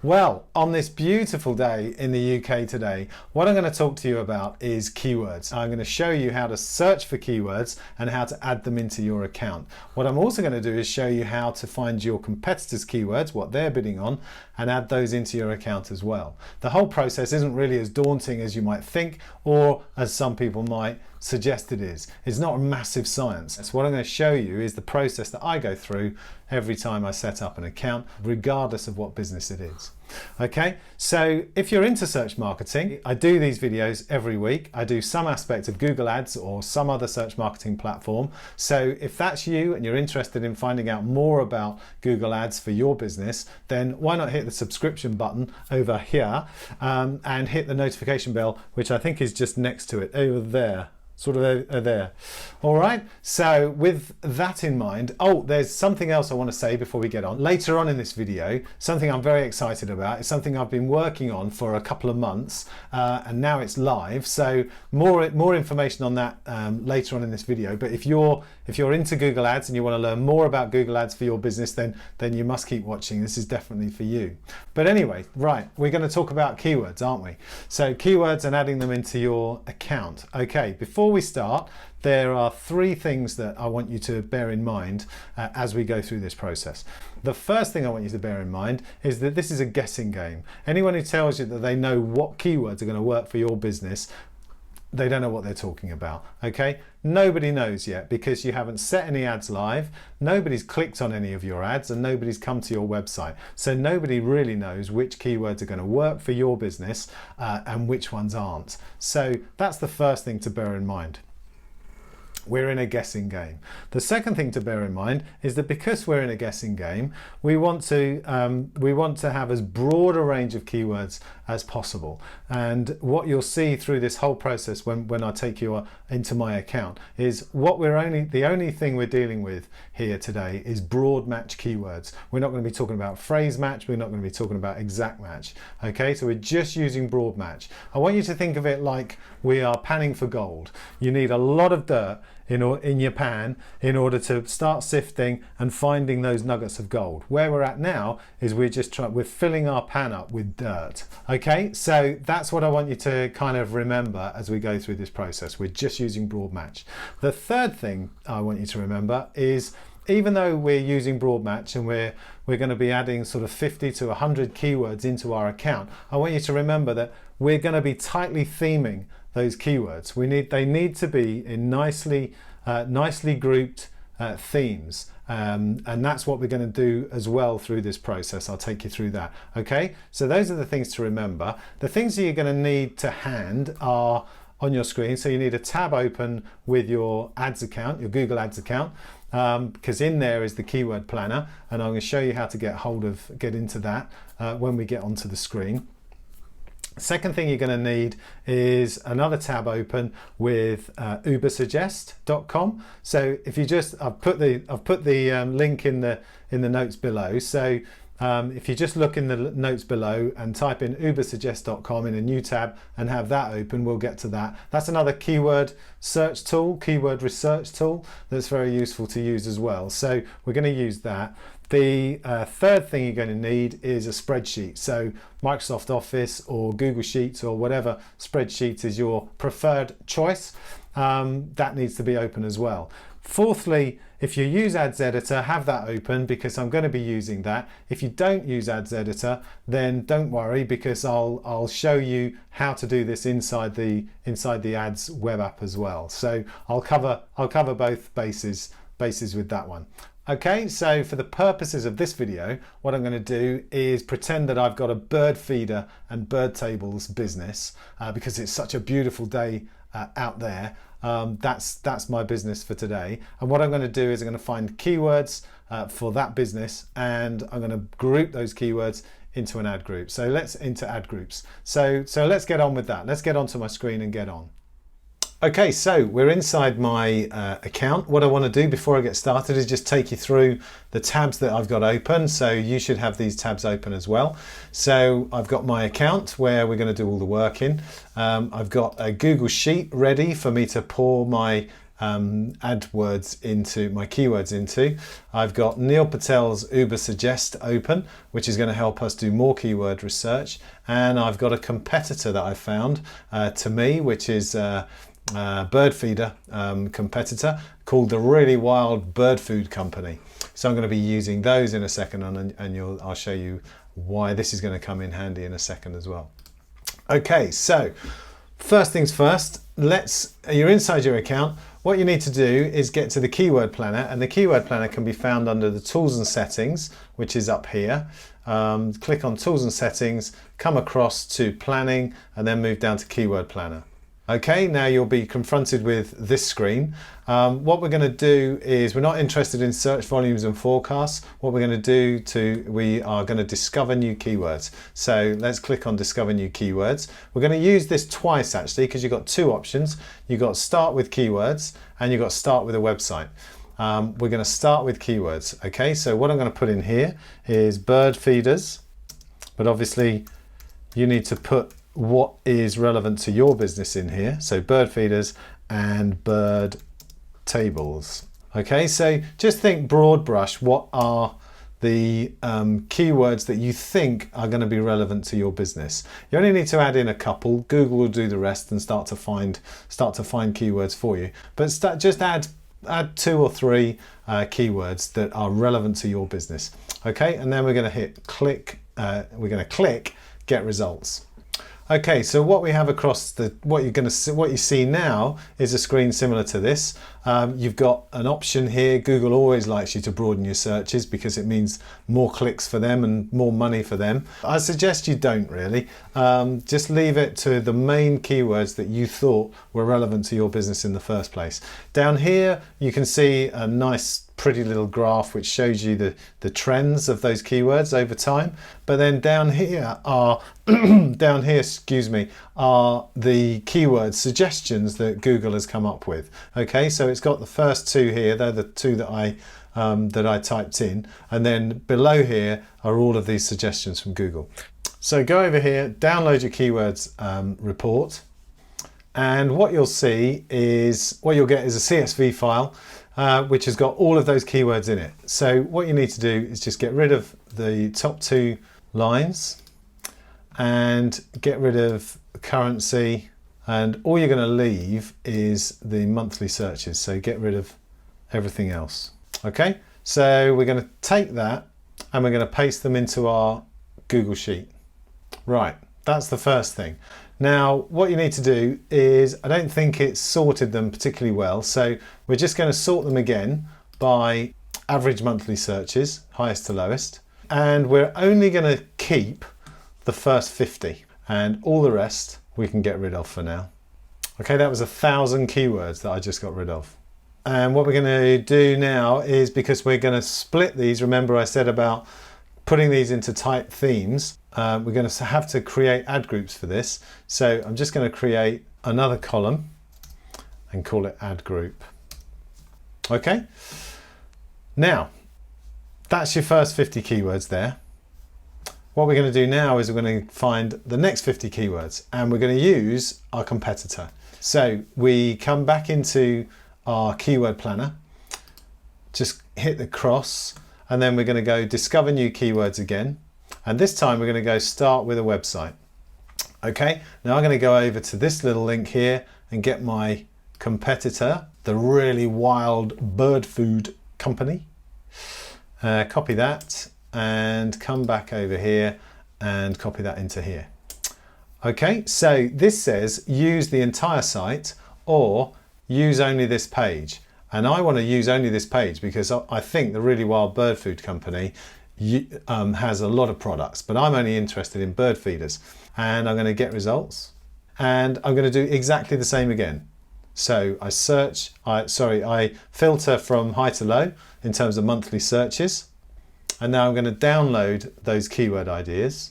Well, on this beautiful day in the UK today, what I'm going to talk to you about is keywords. I'm going to show you how to search for keywords and how to add them into your account. What I'm also going to do is show you how to find your competitors' keywords, what they're bidding on, and add those into your account as well. The whole process isn't really as daunting as you might think, or as some people might suggest it is. It's not a massive science. So what I'm going to show you is the process that I go through every time I set up an account, regardless of what business it is. Okay, so if you're into search marketing, I do these videos every week. I do some aspect of Google Ads or some other search marketing platform. So if that's you and you're interested in finding out more about Google Ads for your business, then why not hit the subscription button over here and hit the notification bell, which I think is just next to it over there. Sort of there. All right, so with that in mind, there's something else I want to say before we get on. Later on in this video, something I'm very excited about. It's something I've been working on for a couple of months and now it's live. So more information on that later on in this video. But if you're into Google Ads and you want to learn more about Google Ads for your business, then you must keep watching. This is definitely for you. But anyway, right, we're going to talk about keywords, aren't we? So keywords and adding them into your account. Okay, before we start, there are three things that I want you to bear in mind as we go through this process. The first thing I want you to bear in mind is that this is a guessing game. Anyone who tells you that they know what keywords are going to work for your business, they don't know what they're talking about. Okay, nobody knows yet because you haven't set any ads live, nobody's clicked on any of your ads, and nobody's come to your website. So nobody really knows which keywords are going to work for your business and which ones aren't. So that's the first thing to bear in mind. We're in a guessing game. The second thing to bear in mind is that because we're in a guessing game, we want to have as broad a range of keywords as possible. And what you'll see through this whole process when I take you into my account is the only thing we're dealing with here today is broad match keywords. We're not going to be talking about phrase match. We're not going to be talking about exact match. Okay, so we're just using broad match. I want you to think of it like we are panning for gold. You need a lot of dirt in your pan in order to start sifting and finding those nuggets of gold. Where we're at now is we're filling our pan up with dirt. Okay, so that's what I want you to kind of remember as we go through this process. We're just using broad match. The third thing I want you to remember is even though we're using broad match and we're going to be adding sort of 50 to 100 keywords into our account, I want you to remember that we're going to be tightly theming those keywords. They need to be in nicely grouped themes, and that's what we're going to do as well through this process. I'll take you through that. Okay, so those are the things to remember. The things that you're going to need to hand are on your screen. So you need a tab open with your ads account, your Google Ads account, because in there is the keyword planner, and I'm going to show you how to get into that when we get onto the screen. Second thing you're going to need is another tab open with Ubersuggest.com. So if you I've put the link in the notes below. So if you just look in the notes below and type in Ubersuggest.com in a new tab and have that open, we'll get to that. That's another keyword search tool, keyword research tool that's very useful to use as well. So we're going to use that. The third thing you're going to need is a spreadsheet. So Microsoft Office or Google Sheets or whatever spreadsheet is your preferred choice, that needs to be open as well. Fourthly, if you use Ads Editor, have that open because I'm going to be using that. If you don't use Ads Editor, then don't worry because I'll show you how to do this inside the Ads web app as well. So I'll cover both bases with that one. Okay, so for the purposes of this video, what I'm going to do is pretend that I've got a bird feeder and bird tables business because it's such a beautiful day out there. That's my business for today. And what I'm going to do is I'm going to find keywords for that business, and I'm going to group those keywords into an ad group. So into ad groups. So let's get on with that. Let's get onto my screen and get on. Okay, so we're inside my account. What I want to do before I get started is just take you through the tabs that I've got open. So you should have these tabs open as well. So I've got my account where we're going to do all the work in. I've got a Google Sheet ready for me to pour my AdWords into my keywords into. I've got Neil Patel's Ubersuggest open, which is going to help us do more keyword research. And I've got a competitor that I found to me, which is bird feeder competitor called the Really Wild Bird Food Company. So I'm going to be using those in a second, and I'll show you why this is going to come in handy in a second as well. Okay, so first things first, you're inside your account. What you need to do is get to the keyword planner, and the keyword planner can be found under the tools and settings, which is up here. Click on tools and settings, come across to planning, and then move down to keyword planner. Okay, now you'll be confronted with this screen. What we're going to do is, we're not interested in search volumes and forecasts. What we're going to do we are going to discover new keywords. So let's click on discover new keywords. We're going to use this twice actually, because you've got two options. You've got start with keywords and you've got start with a website. We're going to start with keywords. Okay, so what I'm going to put in here is bird feeders, but obviously you need to put what is relevant to your business in here. So bird feeders and bird tables. Okay, so just think broad brush, what are the keywords that you think are going to be relevant to your business. You only need to add in a couple. Google will do the rest and start to find keywords for you. But just add 2 or 3 keywords that are relevant to your business. Okay, and then we're going to hit click. We're going to click get results. Okay, so what we have across what you see now is a screen similar to this. You've got an option here. Google always likes you to broaden your searches because it means more clicks for them and more money for them. I suggest you don't really. Just leave it to the main keywords that you thought were relevant to your business in the first place. Down here, you can see a nice pretty little graph which shows you the trends of those keywords over time. But then down here are are the keyword suggestions that Google has come up with. Okay, so it's got the first 2 here. They're the 2 that I typed in, and then below here are all of these suggestions from Google. So go over here, download your keywords report, and what you'll get is a CSV file which has got all of those keywords in it. So what you need to do is just get rid of the top 2 lines and get rid of currency, and all you're going to leave is the monthly searches. So get rid of everything else. Okay, so we're going to take that and we're going to paste them into our Google Sheet. Right, that's the first thing. Now what you need to do is, I don't think it's sorted them particularly well, so we're just going to sort them again by average monthly searches, highest to lowest, and we're only going to keep the first 50, and all the rest we can get rid of for now. Okay, that was 1,000 keywords that I just got rid of. And what we're going to do now is, because we're going to split these, remember I said about putting these into type themes, we're going to have to create ad groups for this. So I'm just going to create another column and call it ad group. Okay, now that's your first 50 keywords there. What we're going to do now is we're going to find the next 50 keywords, and we're going to use our competitor. So we come back into our keyword planner, just hit the cross, and then we're going to go discover new keywords again. And this time we're going to go start with a website. Okay, now I'm going to go over to this little link here and get my competitor, the Really Wild Bird Food Company. Copy that and come back over here and copy that into here. Okay, so this says use the entire site or use only this page. And I want to use only this page because I think the Really Wild Bird Food Company has a lot of products, but I'm only interested in bird feeders. And I'm going to get results, and I'm going to do exactly the same again. So I filter from high to low in terms of monthly searches, and now I'm going to download those keyword ideas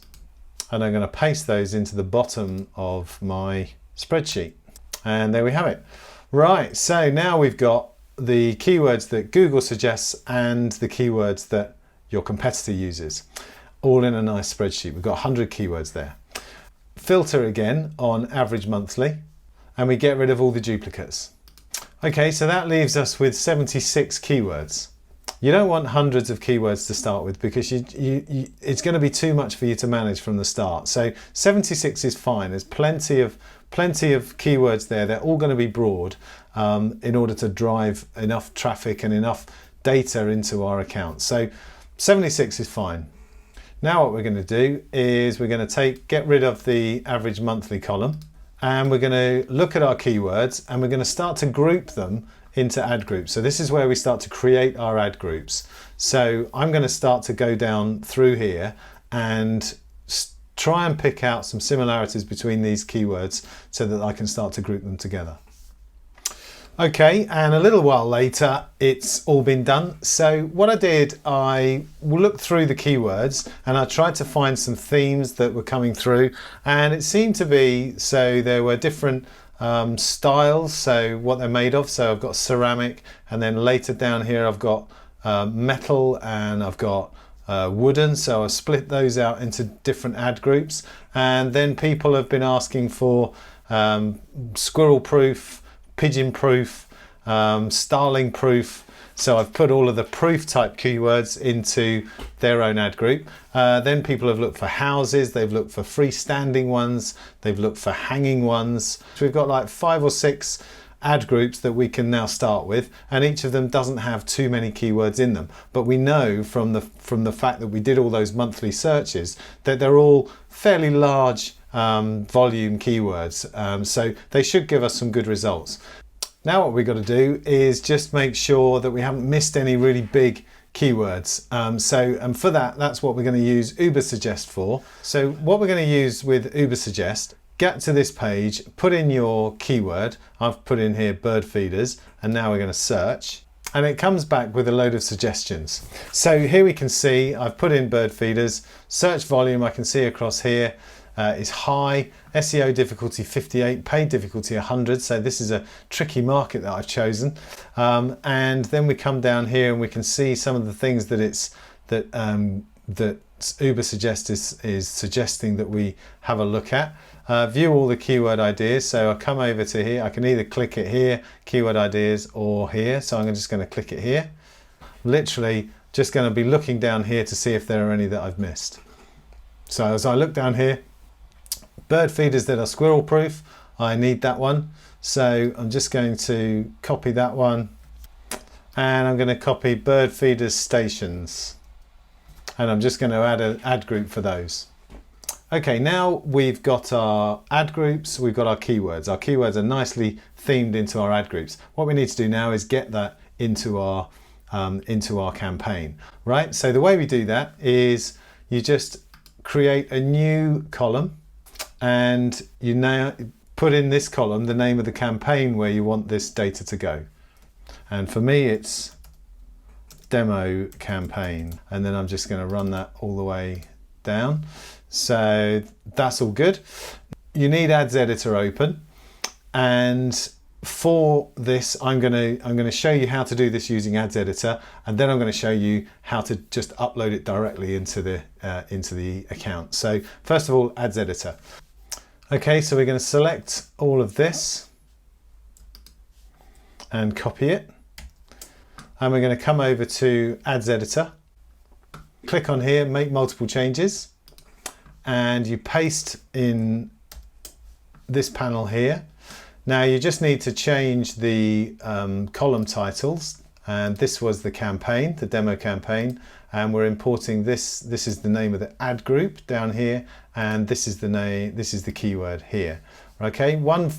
and I'm going to paste those into the bottom of my spreadsheet, and there we have it. Right, so now we've got the keywords that Google suggests and the keywords that your competitor uses, all in a nice spreadsheet. We've got 100 keywords there. Filter again on average monthly, and we get rid of all the duplicates. Okay, so that leaves us with 76 keywords. You don't want hundreds of keywords to start with because it's going to be too much for you to manage from the start. So 76 is fine. There's plenty of keywords there. They're all going to be broad in order to drive enough traffic and enough data into our account. So 76 is fine. Now what we're going to do is we're going to get rid of the average monthly column, and we're going to look at our keywords and we're going to start to group them into ad groups. So this is where we start to create our ad groups. So I'm going to start to go down through here and try and pick out some similarities between these keywords so that I can start to group them together. Okay, and a little while later, it's all been done. So what I did, I looked through the keywords and I tried to find some themes that were coming through, and it seemed to be, so there were different styles, so what they're made of. So I've got ceramic, and then later down here I've got metal, and I've got wooden. So I split those out into different ad groups, and then people have been asking for squirrel proof, pigeon proof, starling proof. So I've put all of the proof type keywords into their own ad group. Then people have looked for houses, they've looked for freestanding ones, they've looked for hanging ones. So we've got like 5 or 6 ad groups that we can now start with, and each of them doesn't have too many keywords in them. But we know from the fact that we did all those monthly searches that they're all fairly large volume keywords, so they should give us some good results. Now what we've got to do is just make sure that we haven't missed any really big keywords. And for that, that's what we're going to use Ubersuggest for. So what we're going to use with Ubersuggest, get to this page, put in your keyword. I've put in here bird feeders, and now we're going to search. And it comes back with a load of suggestions. So here we can see I've put in bird feeders, search volume I can see across here is high, SEO difficulty 58, paid difficulty 100, so this is a tricky market that I've chosen. And then we come down here and we can see some of the things that that Ubersuggest is suggesting that we have a look at. View all the keyword ideas, so I come over to here, I can either click it here, keyword ideas, or here, so I'm just going to click it here. Literally just going to be looking down here to see if there are any that I've missed. So as I look down here, bird feeders that are squirrel proof, I need that one, so I'm just going to copy that one, and I'm going to copy bird feeders stations, and I'm just going to add an ad group for those. Okay, now we've got our ad groups, we've got our keywords. Our keywords are nicely themed into our ad groups. What we need to do now is get that into our campaign, right? So the way we do that is you just create a new column, and you now put in this column the name of the campaign where you want this data to go. And for me it's demo campaign, and then I'm just going to run that all the way down. So that's all good. You need Ads Editor open, and for this I'm going to show you how to do this using Ads Editor, and then I'm going to show you how to just upload it directly into the account. So first of all, Ads Editor. Okay, so we're going to select all of this and copy it, and we're going to come over to Ads Editor, click on here, make multiple changes, and you paste in this panel here. Now you just need to change the column titles, and this was the campaign, the demo campaign, and we're importing this. This is the name of the ad group down here, and this is the name, this is the keyword here. Okay, one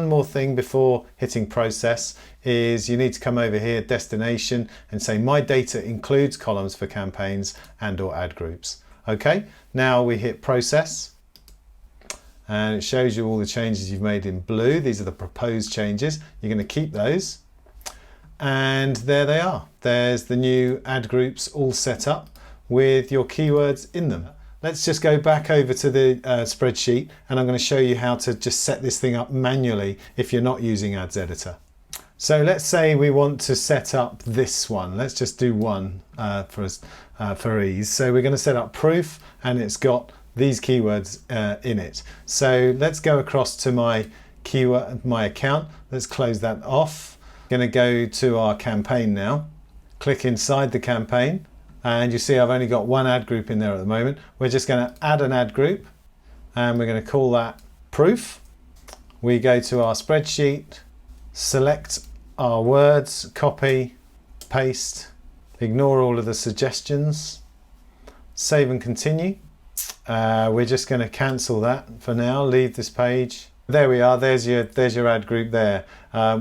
more thing before hitting process is you need to come over here, destination, and say my data includes columns for campaigns and or ad groups. Okay, now we hit process, and it shows you all the changes you've made in blue. These are the proposed changes. You're going to keep those, and there they are. There's the new ad groups all set up with your keywords in them. Let's just go back over to the spreadsheet, and I'm going to show you how to just set this thing up manually if you're not using Ads Editor. So let's say we want to set up this one. Let's just do one for ease. So we're going to set up proof, and it's got these keywords in it. So let's go across to my account. Let's close that off. Going to go to our campaign now, click inside the campaign, and you see I've only got one ad group in there at the moment. We're just going to add an ad group and we're going to call that proof. We go to our spreadsheet, select our words, copy, paste, ignore all of the suggestions, save and continue. We're just going to cancel that for now, leave this page. There we are, there's your ad group there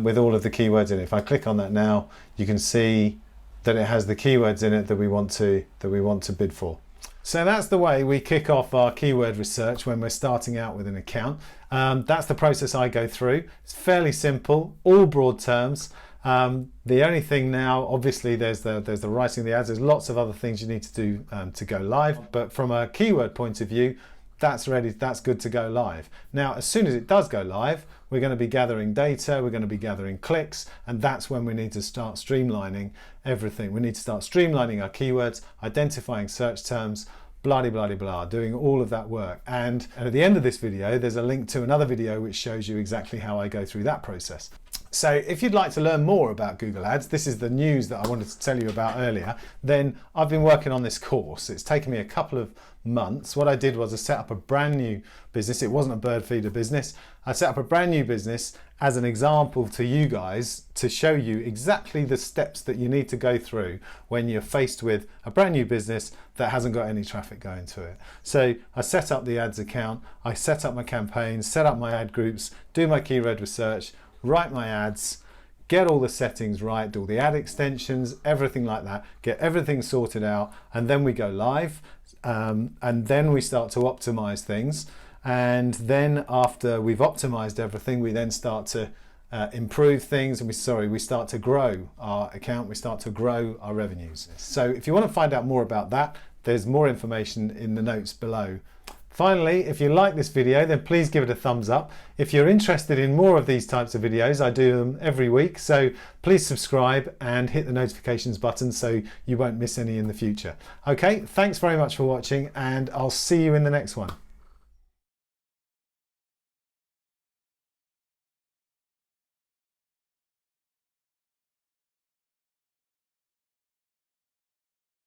with all of the keywords in it. If I click on that now, you can see that it has the keywords in it that we want to bid for. So that's the way we kick off our keyword research when we're starting out with an account. That's the process I go through. It's fairly simple, all broad terms. The only thing now, obviously, there's the writing of the ads. There's lots of other things you need to do to go live. But from a keyword point of view, that's ready. That's good to go live. Now, as soon as it does go live, we're going to be gathering data. We're going to be gathering clicks, and that's when we need to start streamlining everything. We need to start streamlining our keywords, identifying search terms, blah, blah, blah, blah, doing all of that work. And at the end of this video, there's a link to another video which shows you exactly how I go through that process. So if you'd like to learn more about Google Ads, this is the news that I wanted to tell you about earlier, then I've been working on this course. It's taken me a couple of months. What I did was I set up a brand new business. It wasn't a bird feeder business. I set up a brand new business as an example to you guys to show you exactly the steps that you need to go through when you're faced with a brand new business that hasn't got any traffic going to it. So I set up the ads account, I set up my campaigns, set up my ad groups, do my keyword research, write my ads, get all the settings right, do all the ad extensions, everything like that, get everything sorted out, and then we go live, and then we start to optimize things. And then after we've optimized everything, we then start to improve things, and we start to grow our account, we start to grow our revenues. So if you want to find out more about that, there's more information in the notes below. Finally, if you like this video, then please give it a thumbs up. If you're interested in more of these types of videos, I do them every week, so please subscribe and hit the notifications button so you won't miss any in the future. Okay, thanks very much for watching, and I'll see you in the next one.